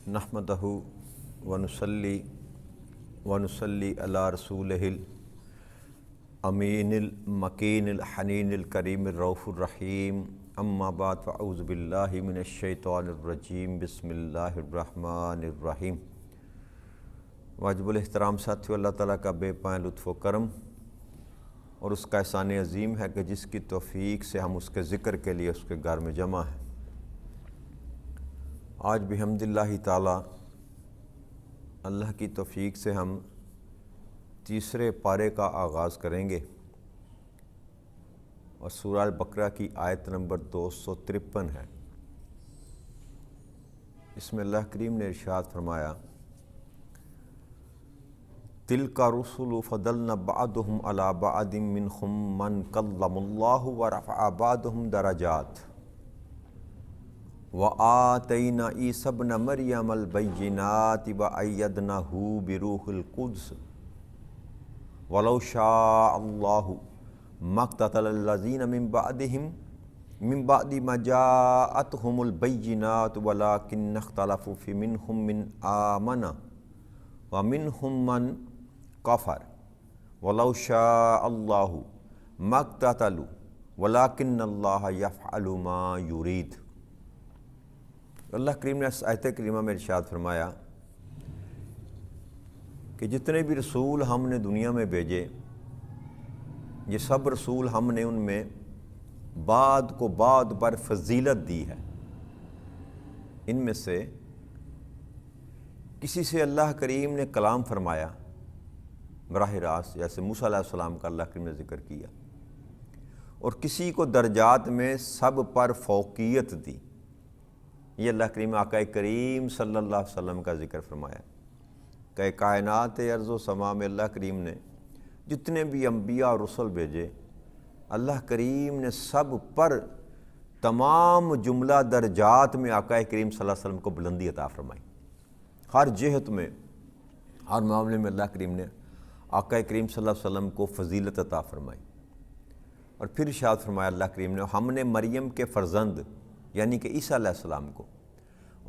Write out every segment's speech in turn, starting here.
نحمدہ ونصلی علی رسولہ الامین المکین الحنین الکریم الرؤوف الرحیم اما بعد فاعوذ باللہ من الشیطان الرجیم بسم اللہ الرحمن الرحیم۔ واجب الاحترام ساتھیو، اللہ تعالیٰ کا بے پائے لطف و کرم اور اس کا احسان عظیم ہے کہ جس کی توفیق سے ہم اس کے ذکر کے لیے اس کے گھر میں جمع ہیں۔ آج بحمد اللہ تعالیٰ اللہ کی توفیق سے ہم تیسرے پارے کا آغاز کریں گے اور سورہ البقرہ کی آیت نمبر 253 ہے۔ اس میں اللہ کریم نے ارشاد فرمایا، تِلْکَ رُسُلُ فَضَّلْنَا بَعْضَهُمْ عَلَى بَعْضٍ مِّنْهُمْ مَنْ كَلَّمَ اللَّهُ وَرَفَعَ بَعْضَهُمْ دَرَجَاتٍ وَآتَيْنَا عِیسَیٰ ابْنَ مَرْیَمَ الْبَیِّنَاتِ وَأَیَّدْنَاهُ بِرُوحِ الْقُدُسِ وَلَوْ شَاءَ اللَّهُ مَا اقْتَتَلَ الَّذِینَ مِن بَعْدِ مَا جَاءَتْهُمُ الْبَیِّنَاتُ وَلَٰکِنَّ اخْتَلَفُوا فَمِنْهُم مَّنْ آمَنَ وَمِنْهُم مَّنْ کفر وَلَوْ شَاءَ اللَّهُ مَا اقْتَتَلُوا وَلَٰکِنَّ اللَّهَ يَفْعَلُ مَا يُرِيدُ۔ اللہ کریم نے اس آیت کریمہ میں ارشاد فرمایا کہ جتنے بھی رسول ہم نے دنیا میں بھیجے، یہ سب رسول ہم نے ان میں بعد کو بعد پر فضیلت دی ہے۔ ان میں سے کسی سے اللہ کریم نے کلام فرمایا براہ راست، جیسے موسیٰ علیہ السلام کا اللہ کریم نے ذکر کیا، اور کسی کو درجات میں سب پر فوقیت دی۔ یہ اللہ کریم آقا کریم صلی اللہ علیہ وسلم کا ذکر فرمایا کہ کائنات ارض و سما میں اللہ کریم نے جتنے بھی انبیاء اور رسل بھیجے، اللہ کریم نے سب پر تمام جملہ درجات میں آقا کریم صلی اللہ علیہ وسلم کو بلندی عطا فرمائی۔ ہر جہت میں، ہر معاملے میں اللہ کریم نے آقا کریم صلی اللہ علیہ وسلم کو فضیلت عطا فرمائی۔ اور پھر ارشاد فرمایا اللہ کریم نے، ہم نے مریم کے فرزند یعنی کہ عیسیٰ علیہ السلام کو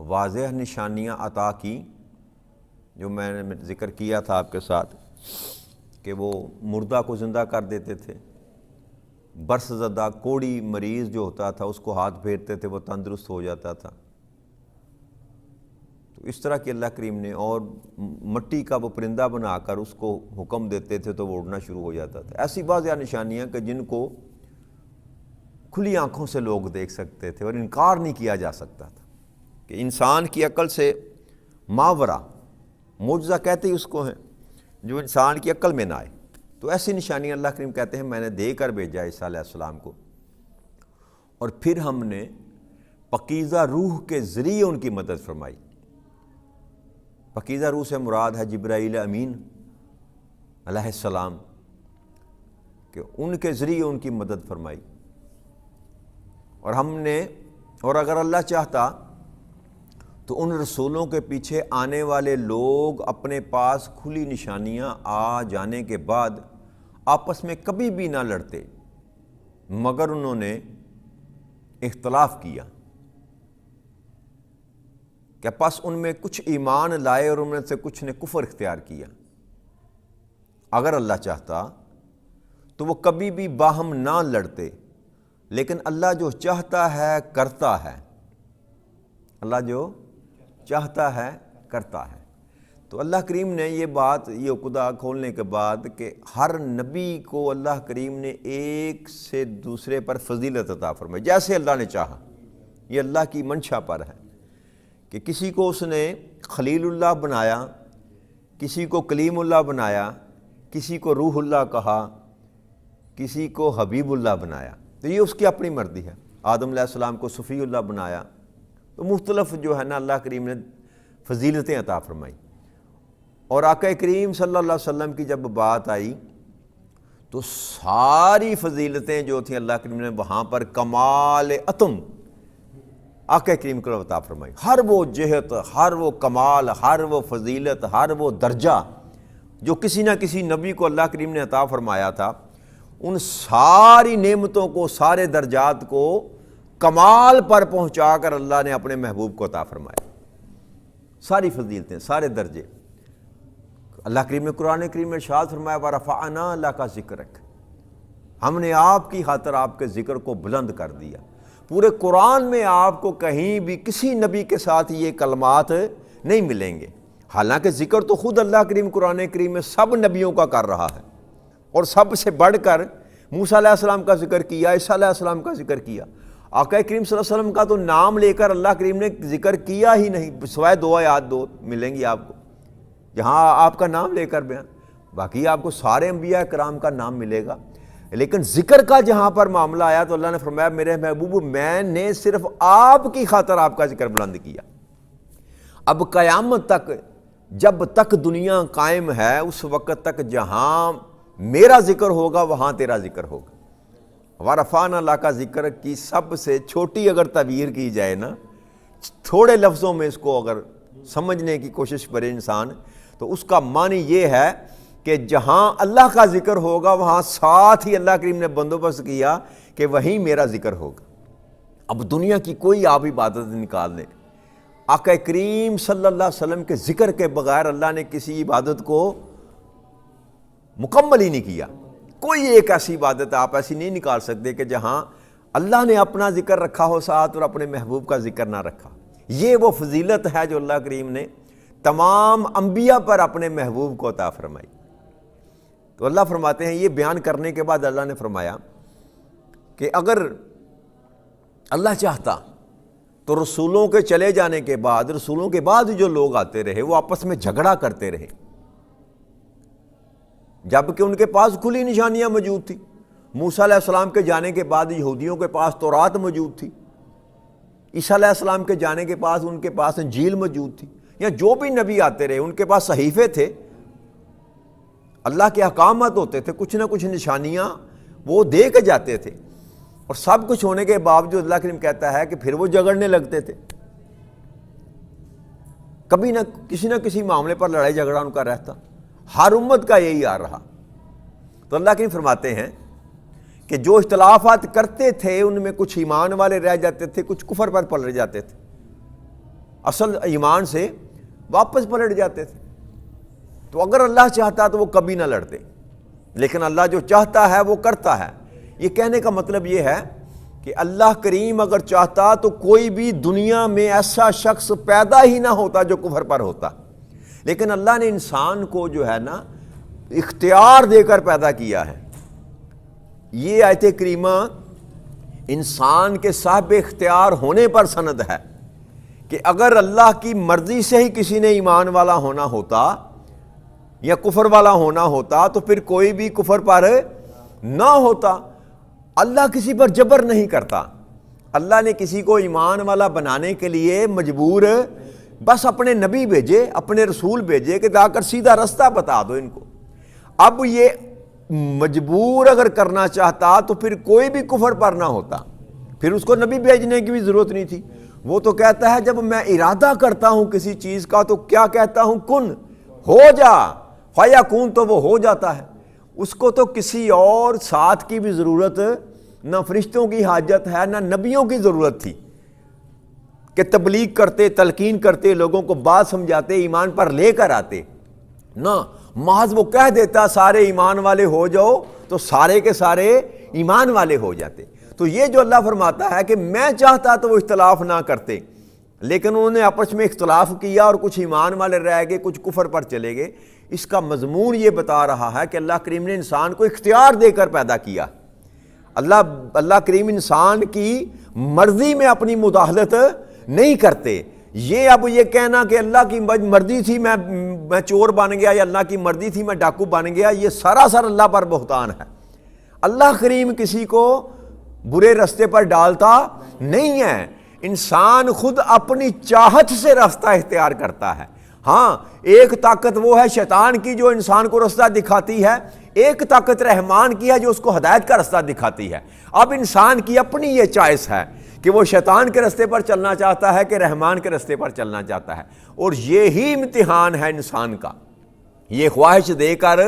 واضح نشانیاں عطا کی، جو میں نے ذکر کیا تھا آپ کے ساتھ کہ وہ مردہ کو زندہ کر دیتے تھے، برس زدہ کوڑی مریض جو ہوتا تھا اس کو ہاتھ پھیرتے تھے وہ تندرست ہو جاتا تھا۔ تو اس طرح کہ اللہ کریم نے، اور مٹی کا وہ پرندہ بنا کر اس کو حکم دیتے تھے تو وہ اڑنا شروع ہو جاتا تھا۔ ایسی واضح نشانیاں کہ جن کو کھلی آنکھوں سے لوگ دیکھ سکتے تھے اور انکار نہیں کیا جا سکتا تھا، کہ انسان کی عقل سے ماورا، معجزہ کہتے ہی اس کو ہیں جو انسان کی عقل میں نہ آئے۔ تو ایسی نشانیاں اللہ کریم کہتے ہیں میں نے دے کر بھیجا عیسیٰ علیہ السلام کو، اور پھر ہم نے پاکیزہ روح کے ذریعے ان کی مدد فرمائی۔ پاکیزہ روح سے مراد ہے جبرائیل امین علیہ السلام، کہ ان کے ذریعے ان کی مدد فرمائی۔ اور اگر اللہ چاہتا تو ان رسولوں کے پیچھے آنے والے لوگ اپنے پاس کھلی نشانیاں آ جانے کے بعد آپس میں کبھی بھی نہ لڑتے، مگر انہوں نے اختلاف کیا کہ پس ان میں کچھ ایمان لائے اور ان میں سے کچھ نے کفر اختیار کیا۔ اگر اللہ چاہتا تو وہ کبھی بھی باہم نہ لڑتے، لیکن اللہ جو چاہتا ہے کرتا ہے، اللہ جو چاہتا ہے کرتا ہے۔ تو اللہ کریم نے یہ بات، یہ عقدہ کھولنے کے بعد کہ ہر نبی کو اللہ کریم نے ایک سے دوسرے پر فضیلت عطا فرمائی جیسے اللہ نے چاہا۔ یہ اللہ کی منشا پر ہے کہ کسی کو اس نے خلیل اللہ بنایا، کسی کو کلیم اللہ بنایا، کسی کو روح اللہ کہا، کسی کو حبیب اللہ بنایا۔ تو یہ اس کی اپنی مرضی ہے۔ آدم علیہ السلام کو صفی اللہ بنایا، تو مختلف جو ہے نا اللہ کریم نے فضیلتیں عطا فرمائی۔ اور آقا کریم صلی اللہ علیہ وسلم کی جب بات آئی تو ساری فضیلتیں جو تھیں اللہ کریم نے وہاں پر کمال اتم آقا کریم کو عطا فرمائی۔ ہر وہ جہت، ہر وہ کمال، ہر وہ فضیلت، ہر وہ درجہ جو کسی نہ کسی نبی کو اللہ کریم نے عطا فرمایا تھا، ان ساری نعمتوں کو، سارے درجات کو کمال پر پہنچا کر اللہ نے اپنے محبوب کو عطا فرمایا۔ ساری فضیلتیں، سارے درجے۔ اللہ کریم نے قرآن کریم میں ارشاد فرمایا وَرَفَعْنَا لَكَ ذِكْرَكَ، ہم نے آپ کی خاطر آپ کے ذکر کو بلند کر دیا۔ پورے قرآن میں آپ کو کہیں بھی کسی نبی کے ساتھ یہ کلمات نہیں ملیں گے، حالانکہ ذکر تو خود اللہ کریم قرآن کریم میں سب نبیوں کا کر رہا ہے، اور سب سے بڑھ کر موسیٰ علیہ السلام کا ذکر کیا، عیسیٰ علیہ السلام کا ذکر کیا۔ آقا کریم صلی اللہ علیہ وسلم کا تو نام لے کر اللہ کریم نے ذکر کیا ہی نہیں، سوائے دو آیات دو ملیں گی آپ کو جہاں آپ کا نام لے کر بیان، باقی آپ کو سارے انبیاء کرام کا نام ملے گا۔ لیکن ذکر کا جہاں پر معاملہ آیا تو اللہ نے فرمایا میرے محبوب میں نے صرف آپ کی خاطر آپ کا ذکر بلند کیا۔ اب قیامت تک جب تک دنیا قائم ہے اس وقت تک جہاں میرا ذکر ہوگا وہاں تیرا ذکر ہوگا۔ وَرَفَعْنَا لَكَ ذِكْرَكَ کی سب سے چھوٹی اگر تعبیر کی جائے نا، تھوڑے لفظوں میں اس کو اگر سمجھنے کی کوشش کرے انسان، تو اس کا معنی یہ ہے کہ جہاں اللہ کا ذکر ہوگا وہاں ساتھ ہی اللہ کریم نے بندوبست کیا کہ وہیں میرا ذکر ہوگا۔ اب دنیا کی کوئی آپ عبادت نکال لیں، آقا کریم صلی اللہ علیہ وسلم کے ذکر کے بغیر اللہ نے کسی عبادت کو مکمل ہی نہیں کیا۔ کوئی ایک ایسی عبادت آپ ایسی نہیں نکال سکتے کہ جہاں اللہ نے اپنا ذکر رکھا ہو ساتھ اور اپنے محبوب کا ذکر نہ رکھا۔ یہ وہ فضیلت ہے جو اللہ کریم نے تمام انبیاء پر اپنے محبوب کو عطا فرمائی۔ تو اللہ فرماتے ہیں، یہ بیان کرنے کے بعد اللہ نے فرمایا کہ اگر اللہ چاہتا تو رسولوں کے چلے جانے کے بعد، رسولوں کے بعد جو لوگ آتے رہے وہ آپس میں جھگڑا کرتے رہے، جبکہ ان کے پاس کھلی نشانیاں موجود تھیں۔ موسیٰ علیہ السلام کے جانے کے بعد یہودیوں کے پاس تورات موجود تھی، عیسیٰ علیہ السلام کے جانے کے بعد ان کے پاس انجیل موجود تھی، یا جو بھی نبی آتے رہے ان کے پاس صحیفے تھے، اللہ کے احکامات ہوتے تھے، کچھ نہ کچھ نشانیاں وہ دے کے جاتے تھے، اور سب کچھ ہونے کے باوجود اللہ کریم کہتا ہے کہ پھر وہ جھگڑنے لگتے تھے۔ کبھی نہ کسی معاملے پر لڑائی جھگڑا ان کا رہتا، ہر امت کا یہی آ رہا۔ تو اللہ کریم فرماتے ہیں کہ جو اختلافات کرتے تھے ان میں کچھ ایمان والے رہ جاتے تھے، کچھ کفر پر پلٹ جاتے تھے، اصل ایمان سے واپس پلٹ جاتے تھے۔ تو اگر اللہ چاہتا تو وہ کبھی نہ لڑتے، لیکن اللہ جو چاہتا ہے وہ کرتا ہے۔ یہ کہنے کا مطلب یہ ہے کہ اللہ کریم اگر چاہتا تو کوئی بھی دنیا میں ایسا شخص پیدا ہی نہ ہوتا جو کفر پر ہوتا، لیکن اللہ نے انسان کو جو ہے نا اختیار دے کر پیدا کیا ہے۔ یہ آیت کریمہ انسان کے صاحب اختیار ہونے پر سند ہے کہ اگر اللہ کی مرضی سے ہی کسی نے ایمان والا ہونا ہوتا یا کفر والا ہونا ہوتا تو پھر کوئی بھی کفر پر نہ ہوتا۔ اللہ کسی پر جبر نہیں کرتا، اللہ نے کسی کو ایمان والا بنانے کے لیے مجبور بس اپنے نبی بھیجے، اپنے رسول بھیجے کہ جا کر سیدھا رستہ بتا دو ان کو۔ اب یہ مجبور اگر کرنا چاہتا تو پھر کوئی بھی کفر پر نہ ہوتا، پھر اس کو نبی بھیجنے کی بھی ضرورت نہیں تھی۔ وہ تو کہتا ہے جب میں ارادہ کرتا ہوں کسی چیز کا تو کیا کہتا ہوں، کن ہو جا، فیکون، تو وہ ہو جاتا ہے۔ اس کو تو کسی اور ساتھ کی بھی ضرورت، نہ فرشتوں کی حاجت ہے نہ نبیوں کی ضرورت تھی کہ تبلیغ کرتے، تلقین کرتے، لوگوں کو بات سمجھاتے، ایمان پر لے کر آتے، نہ محض وہ کہہ دیتا سارے ایمان والے ہو جاؤ تو سارے کے سارے ایمان والے ہو جاتے۔ تو یہ جو اللہ فرماتا ہے کہ میں چاہتا تو وہ اختلاف نہ کرتے، لیکن انہوں نے آپس میں اختلاف کیا اور کچھ ایمان والے رہ گئے، کچھ کفر پر چلے گئے۔ اس کا مضمون یہ بتا رہا ہے کہ اللہ کریم نے انسان کو اختیار دے کر پیدا کیا۔ اللہ کریم انسان کی مرضی میں اپنی مداخلت نہیں کرتے۔ یہ اب یہ کہنا کہ اللہ کی مرضی تھی میں چور بن گیا یا اللہ کی مرضی تھی میں ڈاکو بن گیا، یہ سراسر اللہ پر بہتان ہے۔ اللہ کریم کسی کو برے رستے پر ڈالتا نہیں ہے، انسان خود اپنی چاہت سے راستہ اختیار کرتا ہے۔ ہاں، ایک طاقت وہ ہے شیطان کی جو انسان کو راستہ دکھاتی ہے، ایک طاقت رحمان کی ہے جو اس کو ہدایت کا راستہ دکھاتی ہے۔ اب انسان کی اپنی یہ چوائس ہے کہ وہ شیطان کے راستے پر چلنا چاہتا ہے کہ رحمان کے راستے پر چلنا چاہتا ہے، اور یہی امتحان ہے انسان کا۔ یہ خواہش دے کر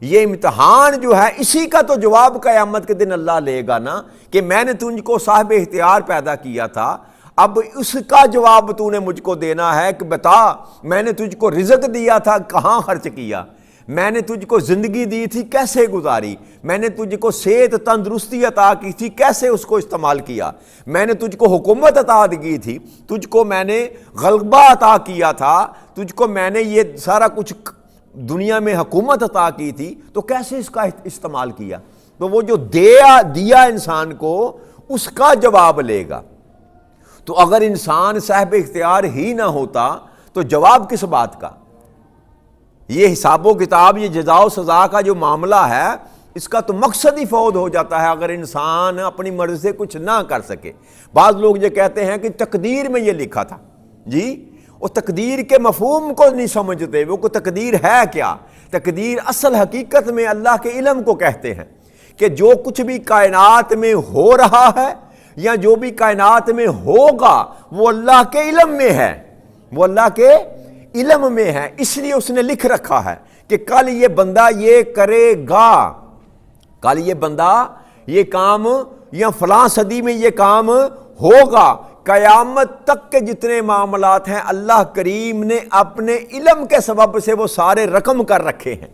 یہ امتحان جو ہے اسی کا تو جواب قیامت کے دن اللہ لے گا نا، کہ میں نے تجھ کو صاحب اختیار پیدا کیا تھا، اب اس کا جواب تو نے مجھ کو دینا ہے کہ بتا میں نے تجھ کو رزق دیا تھا کہاں خرچ کیا، میں نے تجھ کو زندگی دی تھی کیسے گزاری، میں نے تجھ کو صحت تندرستی عطا کی تھی کیسے اس کو استعمال کیا، میں نے تجھ کو حکومت عطا کی تھی، تجھ کو میں نے غلبہ عطا کیا تھا، تجھ کو میں نے یہ سارا کچھ دنیا میں حکومت عطا کی تھی، تو کیسے اس کا استعمال کیا؟ تو وہ جو دیا انسان کو اس کا جواب لے گا۔ تو اگر انسان صاحب اختیار ہی نہ ہوتا تو جواب کس بات کا؟ یہ حساب و کتاب، یہ جزا و سزا کا جو معاملہ ہے، اس کا تو مقصد ہی فوت ہو جاتا ہے اگر انسان اپنی مرضی سے کچھ نہ کر سکے۔ بعض لوگ یہ کہتے ہیں کہ تقدیر میں یہ لکھا تھا، جی وہ تقدیر کے مفہوم کو نہیں سمجھتے، وہ کو تقدیر ہے کیا؟ تقدیر اصل حقیقت میں اللہ کے علم کو کہتے ہیں کہ جو کچھ بھی کائنات میں ہو رہا ہے یا جو بھی کائنات میں ہوگا وہ اللہ کے علم میں ہے، وہ اللہ کے علم میں ہے، اس لیے اس نے لکھ رکھا ہے کہ کل یہ بندہ یہ کرے گا، کل یہ بندہ یہ کام یا فلاں صدی میں یہ کام ہوگا۔ قیامت تک کے جتنے معاملات ہیں اللہ کریم نے اپنے علم کے سبب سے وہ سارے رقم کر رکھے ہیں،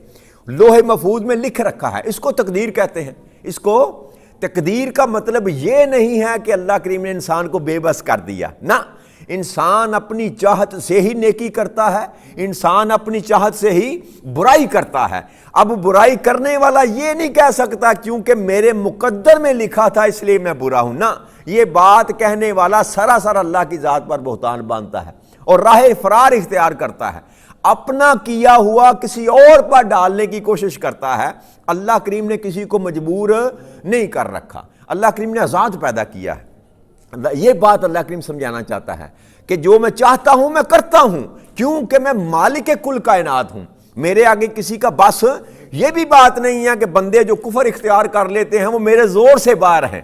لوح محفوظ میں لکھ رکھا ہے، اس کو تقدیر کہتے ہیں۔ اس کو تقدیر کا مطلب یہ نہیں ہے کہ اللہ کریم نے انسان کو بے بس کر دیا، نہ، انسان اپنی چاہت سے ہی نیکی کرتا ہے، انسان اپنی چاہت سے ہی برائی کرتا ہے۔ اب برائی کرنے والا یہ نہیں کہہ سکتا کیونکہ میرے مقدر میں لکھا تھا اس لیے میں برا ہوں، نہ، یہ بات کہنے والا سراسر اللہ کی ذات پر بہتان باندھتا ہے اور راہ فرار اختیار کرتا ہے، اپنا کیا ہوا کسی اور پر ڈالنے کی کوشش کرتا ہے۔ اللہ کریم نے کسی کو مجبور نہیں کر رکھا، اللہ کریم نے آزاد پیدا کیا ہے۔ یہ بات اللہ کریم سمجھانا چاہتا ہے کہ جو میں چاہتا ہوں میں کرتا ہوں کیونکہ میں مالک کل کائنات ہوں، میرے آگے کسی کا بس۔ یہ بھی بات نہیں ہے کہ بندے جو کفر اختیار کر لیتے ہیں وہ میرے زور سے باہر ہیں،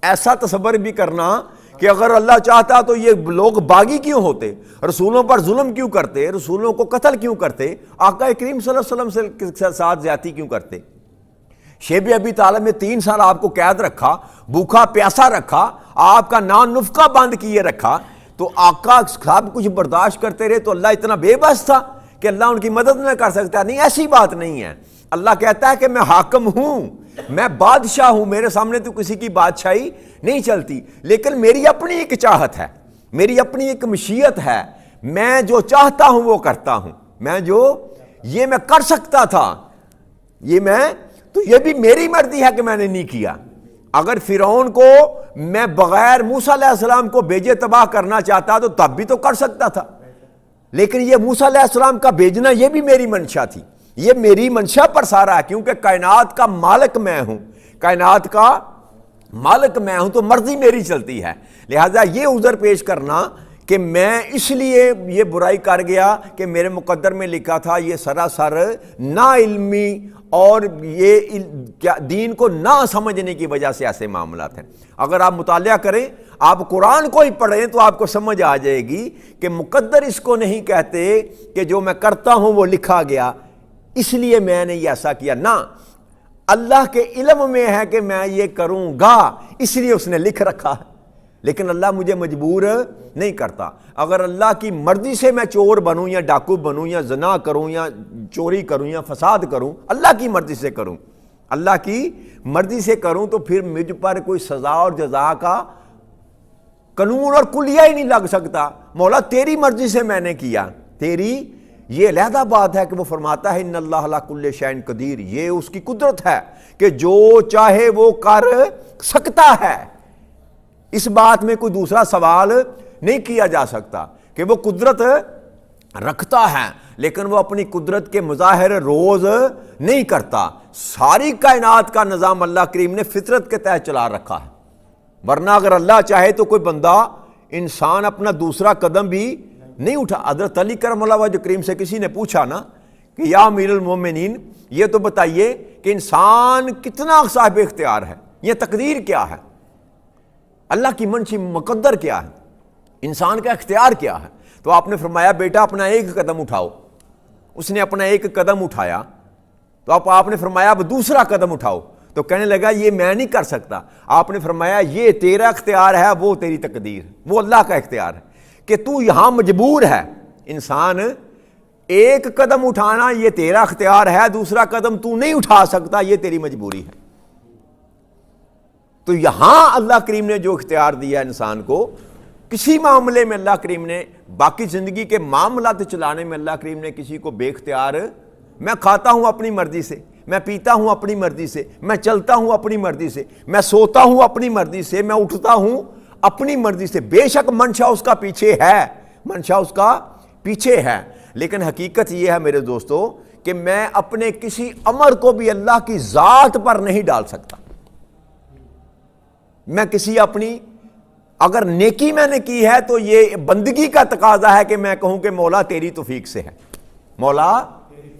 ایسا تصور بھی کرنا کہ اگر اللہ چاہتا تو یہ لوگ باغی کیوں ہوتے، رسولوں پر ظلم کیوں کرتے، رسولوں کو قتل کیوں کرتے، آقا کریم صلی اللہ علیہ وسلم کے ساتھ زیادتی کیوں کرتے، شیب ابی طالب میں 3 سال آپ کو قید رکھا، بھوکا پیاسا رکھا، آپ کا نان نفقہ بند کیے رکھا، تو آقا سب کچھ برداشت کرتے رہے، تو اللہ اتنا بے بس تھا کہ اللہ ان کی مدد نہ کر سکتا؟ نہیں، ایسی بات نہیں ہے۔ اللہ کہتا ہے کہ میں حاکم ہوں، میں بادشاہ ہوں، میرے سامنے تو کسی کی بادشاہی نہیں چلتی، لیکن میری اپنی ایک چاہت ہے، میری اپنی ایک مشیت ہے، میں جو چاہتا ہوں وہ کرتا ہوں، میں جو یہ میں کر سکتا تھا تو یہ بھی میری مرضی ہے کہ میں نے نہیں کیا۔ اگر فرعون کو میں بغیر موسیٰ علیہ السلام کو بھیجے تباہ کرنا چاہتا تو تب بھی تو کر سکتا تھا، لیکن یہ موسیٰ علیہ السلام کا بھیجنا یہ بھی میری منشا تھی، یہ میری منشا پر سارا ہے، کیونکہ کائنات کا مالک میں ہوں، کائنات کا مالک میں ہوں تو مرضی میری چلتی ہے۔ لہٰذا یہ عذر پیش کرنا کہ میں اس لیے یہ برائی کر گیا کہ میرے مقدر میں لکھا تھا، یہ سراسر نا علمی اور یہ دین کو نہ سمجھنے کی وجہ سے ایسے معاملات ہیں۔ اگر آپ مطالعہ کریں، آپ قرآن کو ہی پڑھیں تو آپ کو سمجھ آ جائے گی کہ مقدر اس کو نہیں کہتے کہ جو میں کرتا ہوں وہ لکھا گیا اس لیے میں نے یہ ایسا کیا، نہ، اللہ کے علم میں ہے کہ میں یہ کروں گا اس لیے اس نے لکھ رکھا ہے، لیکن اللہ مجھے مجبور نہیں کرتا۔ اگر اللہ کی مرضی سے میں چور بنوں یا ڈاکو بنوں یا زنا کروں یا چوری کروں یا فساد کروں، اللہ کی مرضی سے کروں، اللہ کی مرضی سے کروں، تو پھر مجھ پر کوئی سزا اور جزا کا قانون اور کلیہ ہی نہیں لگ سکتا۔ مولا تیری مرضی سے میں نے کیا، تیری یہ علیحدہ بات ہے کہ وہ فرماتا ہے ان اللہ علی کل شیء قدیر، یہ اس کی قدرت ہے کہ جو چاہے وہ کر سکتا ہے۔ اس بات میں کوئی دوسرا سوال نہیں کیا جا سکتا کہ وہ قدرت رکھتا ہے، لیکن وہ اپنی قدرت کے مظاہر روز نہیں کرتا۔ ساری کائنات کا نظام اللہ کریم نے فطرت کے تحت چلا رکھا ہے، ورنہ اگر اللہ چاہے تو کوئی بندہ انسان اپنا دوسرا قدم بھی نہیں اٹھا۔ حضرت علی کرم اللہ وجہ کریم سے کسی نے پوچھا نا کہ یا امیر المومنین یہ تو بتائیے کہ انسان کتنا صاحب اختیار ہے، یہ تقدیر کیا ہے، اللہ کی منشی مقدر کیا ہے، انسان کا اختیار کیا ہے؟ تو آپ نے فرمایا بیٹا اپنا ایک قدم اٹھاؤ۔ اس نے اپنا ایک قدم اٹھایا تو آپ نے فرمایا اب دوسرا قدم اٹھاؤ، تو کہنے لگا یہ میں نہیں کر سکتا. آپ نے فرمایا یہ تیرا اختیار ہے، وہ تیری تقدیر، وہ اللہ کا اختیار ہے کہ تو یہاں مجبور ہے. انسان ایک قدم اٹھانا یہ تیرا اختیار ہے، دوسرا قدم تو نہیں اٹھا سکتا، یہ تیری مجبوری ہے. تو یہاں اللہ کریم نے جو اختیار دیا انسان کو، کسی معاملے میں اللہ کریم نے، باقی زندگی کے معاملات چلانے میں اللہ کریم نے کسی کو بے اختیار، میں کھاتا ہوں اپنی مرضی سے، میں پیتا ہوں اپنی مرضی سے، میں چلتا ہوں اپنی مرضی سے، میں سوتا ہوں اپنی مرضی سے، میں اٹھتا ہوں اپنی مرضی سے. بے شک منشا اس کا پیچھے ہے، منشا اس کا پیچھے ہے، لیکن حقیقت یہ ہے میرے دوستو کہ میں اپنے کسی امر کو بھی اللہ کی ذات پر نہیں ڈال سکتا. میں کسی اپنی، اگر نیکی میں نے کی ہے تو یہ بندگی کا تقاضا ہے کہ میں کہوں کہ مولا تیری توفیق سے ہے، مولا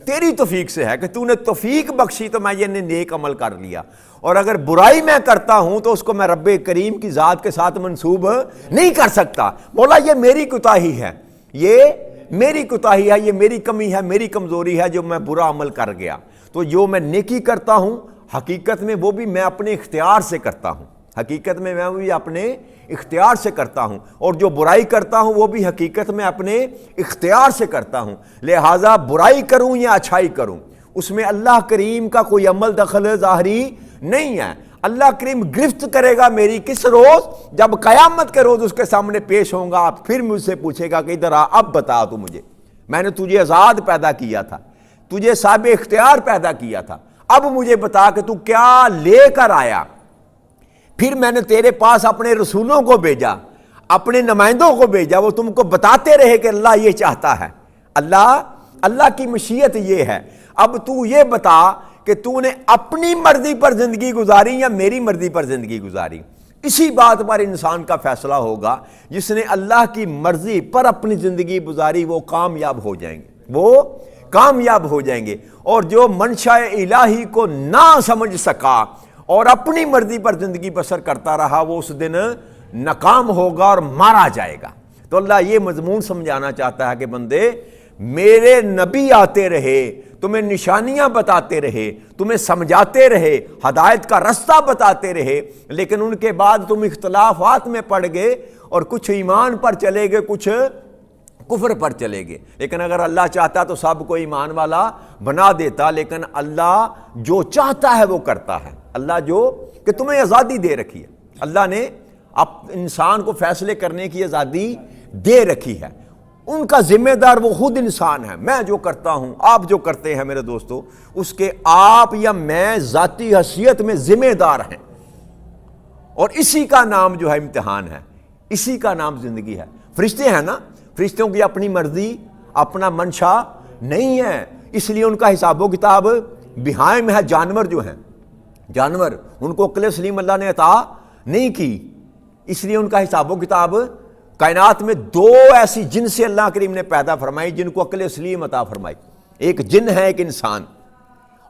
تیری توفیق سے ہے کہ تو نے توفیق بخشی تو میں یہ نیک عمل کر لیا. اور اگر برائی میں کرتا ہوں تو اس کو میں رب کریم کی ذات کے ساتھ منسوب نہیں کر سکتا. مولا یہ میری کوتاہی ہے، یہ میری کوتاہی ہے، یہ میری کمی ہے، میری کمزوری ہے جو میں برا عمل کر گیا. تو جو میں نیکی کرتا ہوں حقیقت میں وہ بھی میں اپنے اختیار سے کرتا ہوں، حقیقت میں بھی اپنے اختیار سے کرتا ہوں، اور جو برائی کرتا ہوں وہ بھی حقیقت میں اپنے اختیار سے کرتا ہوں. لہٰذا برائی کروں یا اچھائی کروں اس میں اللہ کریم کا کوئی عمل دخل ظاہری نہیں ہے. اللہ کریم گرفت کرے گا میری کس روز؟ جب قیامت کے روز اس کے سامنے پیش ہوں گا، پھر مجھ سے پوچھے گا کہ ادھر آ، اب بتا تو مجھے، میں نے تجھے آزاد پیدا کیا تھا، تجھے صاحب اختیار پیدا کیا تھا، اب مجھے بتا کہ تو کیا لے کر آیا. پھر میں نے تیرے پاس اپنے رسولوں کو بھیجا، اپنے نمائندوں کو بھیجا، وہ تم کو بتاتے رہے کہ اللہ یہ چاہتا ہے، اللہ کی مشیت یہ ہے. اب تو یہ بتا کہ تو نے اپنی مرضی پر زندگی گزاری یا میری مرضی پر زندگی گزاری. اسی بات پر انسان کا فیصلہ ہوگا. جس نے اللہ کی مرضی پر اپنی زندگی گزاری وہ کامیاب ہو جائیں گے، وہ کامیاب ہو جائیں گے. اور جو منشاء الہی کو نہ سمجھ سکا اور اپنی مرضی پر زندگی بسر کرتا رہا، وہ اس دن ناکام ہوگا اور مارا جائے گا. تو اللہ یہ مضمون سمجھانا چاہتا ہے کہ بندے، میرے نبی آتے رہے، تمہیں نشانیاں بتاتے رہے، تمہیں سمجھاتے رہے، ہدایت کا رستہ بتاتے رہے، لیکن ان کے بعد تم اختلافات میں پڑ گئے اور کچھ ایمان پر چلے گئے، کچھ کفر پر چلے گئے. لیکن اگر اللہ چاہتا تو سب کو ایمان والا بنا دیتا، لیکن اللہ جو چاہتا ہے وہ کرتا ہے. اللہ جو کہ تمہیں آزادی دے رکھی ہے، اللہ نے انسان کو فیصلے کرنے کی آزادی دے رکھی ہے. ان کا ذمہ دار وہ خود انسان ہے. میں جو کرتا ہوں، آپ جو کرتے ہیں میرے دوستو، اس کے آپ یا میں ذاتی حیثیت میں ذمہ دار ہیں. اور اسی کا نام جو ہے امتحان ہے، اسی کا نام زندگی ہے. فرشتے ہیں نا، فرشتوں کی اپنی مرضی، اپنا منشا نہیں ہے، اس لیے ان کا حساب و کتاب بہائم ہے. جانور جو ہیں، جانور، ان کو عقل سلیم اللہ نے عطا نہیں کی، اس لیے ان کا حساب و کتاب. کائنات میں دو ایسی جن سے اللہ کریم نے پیدا فرمائی جن کو عقل سلیم عطا فرمائی. ایک جن ہے، ایک انسان،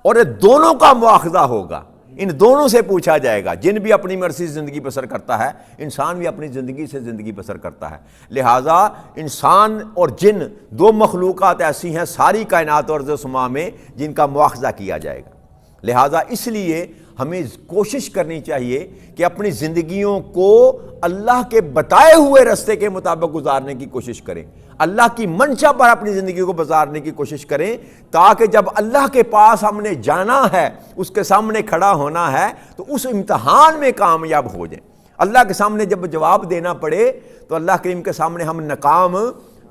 اور یہ دونوں کا مواخذہ ہوگا. ان دونوں سے پوچھا جائے گا. جن بھی اپنی مرضی سے زندگی بسر کرتا ہے، انسان بھی اپنی زندگی سے زندگی بسر کرتا ہے. لہٰذا انسان اور جن دو مخلوقات ایسی ہیں ساری کائنات اور ارض و سما میں جن کا مواخذہ کیا جائے گا. لہٰذا اس لیے ہمیں کوشش کرنی چاہیے کہ اپنی زندگیوں کو اللہ کے بتائے ہوئے راستے کے مطابق گزارنے کی کوشش کریں، اللہ کی منشا پر اپنی زندگی کو گزارنے کی کوشش کریں، تاکہ جب اللہ کے پاس ہم نے جانا ہے، اس کے سامنے کھڑا ہونا ہے، تو اس امتحان میں کامیاب ہو جائیں. اللہ کے سامنے جب جواب دینا پڑے تو اللہ کریم کے سامنے ہم ناکام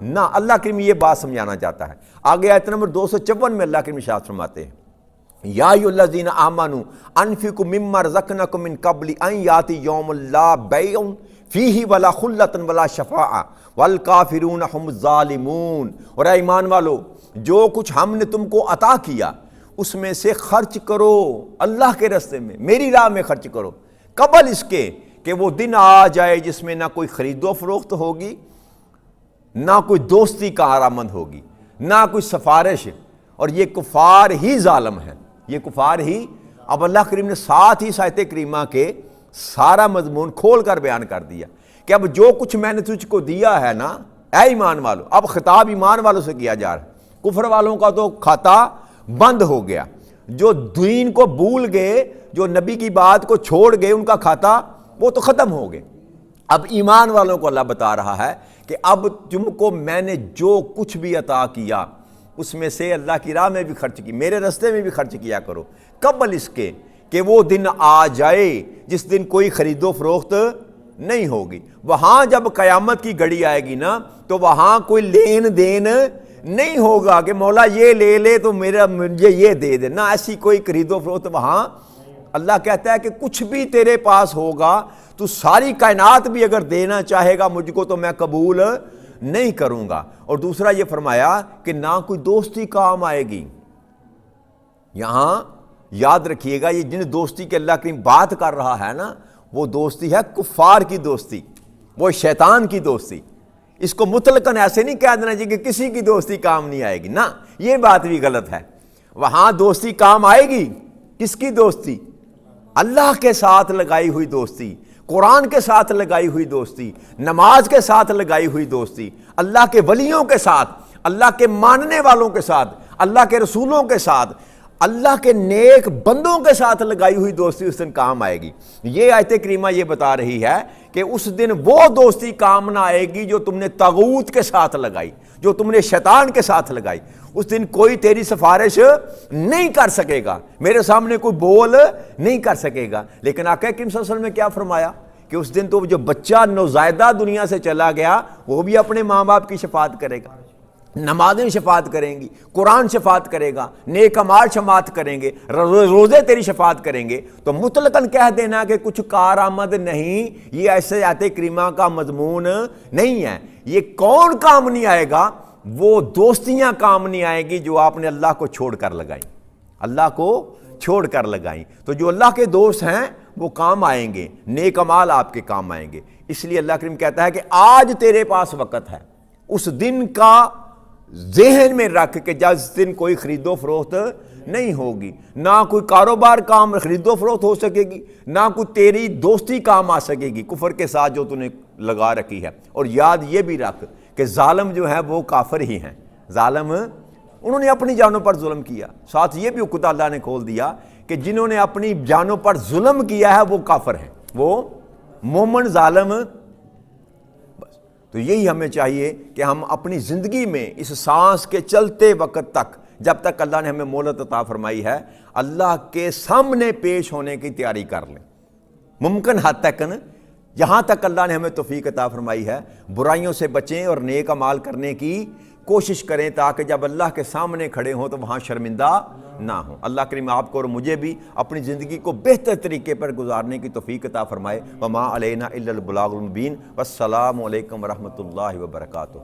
نہ. اللہ کریم یہ بات سمجھانا چاہتا ہے. آگے آیت نمبر 254 میں اللہ کریم ارشاد فرماتے ہیں، یا ایھا الذین آمنوا انفقوا مما رزقناکم من قبل ان یاتی یوم لا بیع فیہ ولا خلۃ ولا شفاعۃ والکافرون هم الظالمون. اور اے ایمان والو، جو کچھ ہم نے تم کو عطا کیا اس میں سے خرچ کرو، اللہ کے راستے میں، میری راہ میں خرچ کرو، قبل اس کے کہ وہ دن آ جائے جس میں نہ کوئی خرید و فروخت ہوگی، نہ کوئی دوستی کا آرامند ہوگی، نہ کوئی سفارش. اور یہ کفار ہی ظالم ہیں، یہ کفار ہی. اب اللہ کریم نے ساتھ ہی آیت کریمہ کے سارا مضمون کھول کر بیان کر دیا کہ اب جو کچھ میں نے تجھ کو دیا ہے نا اے ایمان والو. اب خطاب ایمان والوں سے کیا جا رہا ہے، کفر والوں کا تو کھاتا بند ہو گیا. جو دین کو بھول گئے، جو نبی کی بات کو چھوڑ گئے، ان کا کھاتا وہ تو ختم ہو گئے۔ اب ایمان والوں کو اللہ بتا رہا ہے کہ اب تم کو میں نے جو کچھ بھی عطا کیا اس میں سے اللہ کی راہ میں بھی خرچ کی، میرے راستے میں بھی خرچ کیا کرو، قبل اس کے کہ وہ دن آ جائے جس دن کوئی خرید و فروخت نہیں ہوگی۔ وہاں جب قیامت کی گھڑی آئے گی نا تو وہاں کوئی لین دین نہیں ہوگا کہ مولا یہ لے لے تو میرا مجھے یہ دے دے، نہ ایسی کوئی خرید و فروخت وہاں۔ اللہ کہتا ہے کہ کچھ بھی تیرے پاس ہوگا تو ساری کائنات بھی اگر دینا چاہے گا مجھ کو تو میں قبول نہیں کروں گا۔ اور دوسرا یہ فرمایا کہ نہ کوئی دوستی کام آئے گی۔ یہاں یاد رکھیے گا، یہ جن دوستی کے اللہ کریم بات کر رہا ہے نا وہ دوستی ہے کفار کی دوستی، وہ شیطان کی دوستی۔ اس کو مطلقاً ایسے نہیں کہہ دینا چاہیے کہ کسی کی دوستی کام نہیں آئے گی، نہ یہ بات بھی غلط ہے۔ وہاں دوستی کام آئے گی۔ کس کی دوستی؟ اللہ کے ساتھ لگائی ہوئی دوستی، قرآن کے ساتھ لگائی ہوئی دوستی، نماز کے ساتھ لگائی ہوئی دوستی، اللہ کے ولیوں کے ساتھ، اللہ کے ماننے والوں کے ساتھ، اللہ کے رسولوں کے ساتھ، اللہ کے نیک بندوں کے ساتھ لگائی ہوئی دوستی اس دن کام آئے گی۔ یہ آیت کریمہ یہ بتا رہی ہے کہ اس دن وہ دوستی کام نہ آئے گی جو تم نے طاغوت کے ساتھ لگائی، جو تم نے شیطان کے ساتھ لگائی۔ اس دن کوئی تیری سفارش نہیں کر سکے گا، میرے سامنے کوئی بول نہیں کر سکے گا۔ لیکن آقا کریم صلی اللہ علیہ وسلم نے کیا فرمایا کہ اس دن تو جو بچہ نوزائیدہ دنیا سے چلا گیا وہ بھی اپنے ماں باپ کی شفاعت کرے گا، نمازیں شفاعت کریں گی، قرآن شفاعت کرے گا، نیک اعمال شفاعت کریں گے، روزے تیری شفاعت کریں گے۔ تو مطلقاً کہہ دینا کہ کچھ کارآمد نہیں، یہ ایسے آیت کریمہ کا مضمون نہیں ہے۔ یہ کون کام نہیں آئے گا؟ وہ دوستیاں کام نہیں آئے گی جو آپ نے اللہ کو چھوڑ کر لگائیں، اللہ کو چھوڑ کر لگائیں۔ تو جو اللہ کے دوست ہیں وہ کام آئیں گے، نیک اعمال آپ کے کام آئیں گے۔ اس لیے اللہ کریم کہتا ہے کہ آج تیرے پاس وقت ہے، اس دن کا ذہن میں رکھ کہ جس دن کوئی خرید و فروخت نہیں ہوگی، نہ کوئی کاروبار کام خرید و فروخت ہو سکے گی، نہ کوئی تیری دوستی کام آ سکے گی کفر کے ساتھ جو تو نے لگا رکھی ہے۔ اور یاد یہ بھی رکھ کہ ظالم جو ہے وہ کافر ہی ہیں، ظالم انہوں نے اپنی جانوں پر ظلم کیا۔ ساتھ یہ بھی حکم اللہ نے کھول دیا کہ جنہوں نے اپنی جانوں پر ظلم کیا ہے وہ کافر ہیں، وہ مومن ظالم۔ تو یہی ہمیں چاہیے کہ ہم اپنی زندگی میں اس سانس کے چلتے وقت تک، جب تک اللہ نے ہمیں مہلت عطا فرمائی ہے، اللہ کے سامنے پیش ہونے کی تیاری کر لیں۔ ممکن حد تک جہاں تک اللہ نے ہمیں توفیق عطا فرمائی ہے برائیوں سے بچیں اور نیک اعمال کرنے کی کوشش کریں تاکہ جب اللہ کے سامنے کھڑے ہوں تو وہاں شرمندہ نہ ہوں۔ اللہ کریم آپ کو اور مجھے بھی اپنی زندگی کو بہتر طریقے پر گزارنے کی توفیق عطا فرمائے۔ وما علینا الا البلاغ المبین۔ والسلام علیکم ورحمۃ اللہ وبرکاتہ۔